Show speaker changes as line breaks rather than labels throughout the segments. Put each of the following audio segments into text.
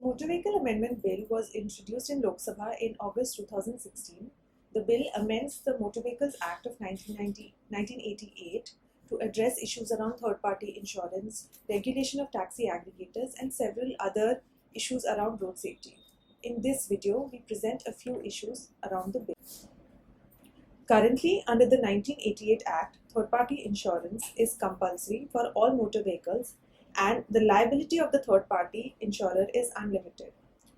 Motor Vehicle Amendment Bill was introduced in Lok Sabha in August 2016. The bill amends the Motor Vehicles Act of 1988 to address issues around third-party insurance, regulation of taxi aggregators, and several other issues around road safety. In this video, we present a few issues around the bill. Currently, under the 1988 Act, third-party insurance is compulsory for all motor vehicles and the liability of the third-party insurer is unlimited.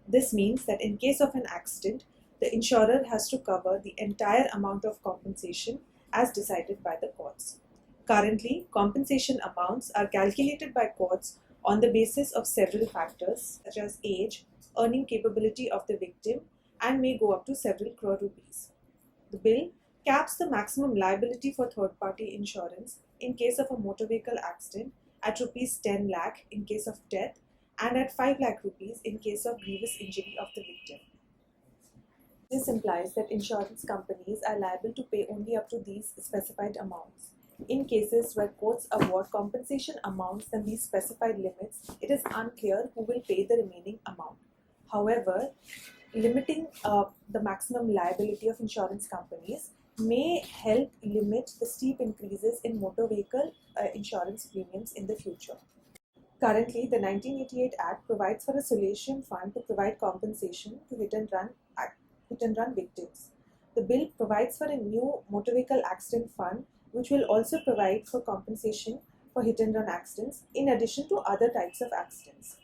This means that in case of an accident, the insurer has to cover the entire amount of compensation as decided by the courts. Currently, compensation amounts are calculated by courts on the basis of several factors such as age, earning capability of the victim, and may go up to several crore rupees. The bill caps the maximum liability for third-party insurance in case of a motor vehicle accident at Rs 10 lakh in case of death and at 5 lakh rupees in case of grievous injury of the victim. This implies that insurance companies are liable to pay only up to these specified amounts. In cases where courts award compensation amounts than these specified limits, it is unclear who will pay the remaining amount. However, limiting the maximum liability of insurance companies may help limit the steep increases in motor vehicle insurance premiums in the future. Currently, the 1988 Act provides for a solution fund to provide compensation to hit and run victims. The bill provides for a new motor vehicle accident fund which will also provide for compensation for hit and run accidents in addition to other types of accidents.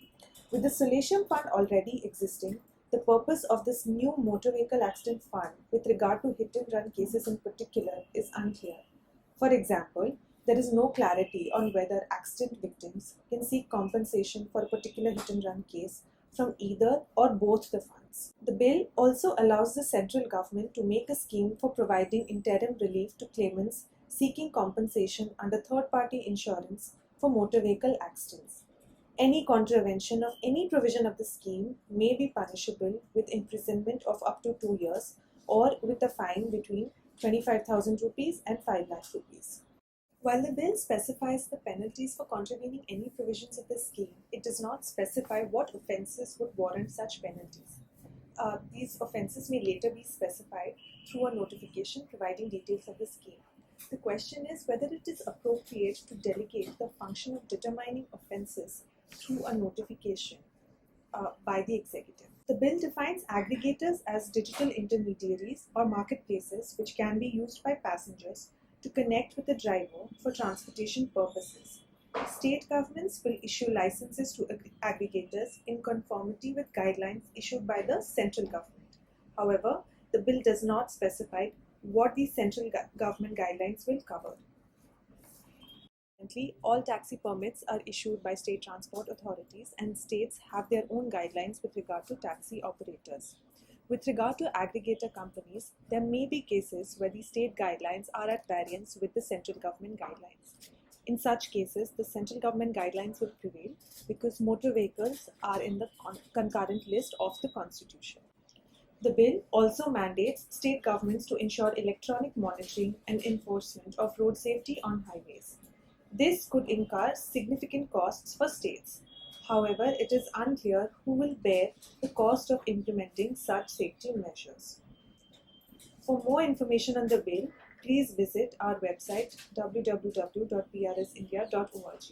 With the solution fund already existing, the purpose of this new motor vehicle accident fund with regard to hit and run cases in particular is unclear. For example, there is no clarity on whether accident victims can seek compensation for a particular hit and run case from either or both the funds. The bill also allows the central government to make a scheme for providing interim relief to claimants seeking compensation under third-party insurance for motor vehicle accidents. Any contravention of any provision of the scheme may be punishable with imprisonment of up to 2 years or with a fine between 25,000 rupees and 5 lakh rupees. While the bill specifies the penalties for contravening any provisions of the scheme, it does not specify what offences would warrant such penalties. These offences may later be specified through a notification providing details of the scheme. The question is whether it is appropriate to delegate the function of determining offences through a notification by the executive. The bill defines aggregators as digital intermediaries or marketplaces which can be used by passengers to connect with the driver for transportation purposes. State governments will issue licenses to aggregators in conformity with guidelines issued by the central government. However, the bill does not specify what these central government guidelines will cover. Currently, all taxi permits are issued by state transport authorities and states have their own guidelines with regard to taxi operators. With regard to aggregator companies, there may be cases where the state guidelines are at variance with the central government guidelines. In such cases, the central government guidelines will prevail because motor vehicles are in the concurrent list of the Constitution. The bill also mandates state governments to ensure electronic monitoring and enforcement of road safety on highways. This could incur significant costs for states. However, it is unclear who will bear the cost of implementing such safety measures. For more information on the bill, please visit our website www.prsindia.org.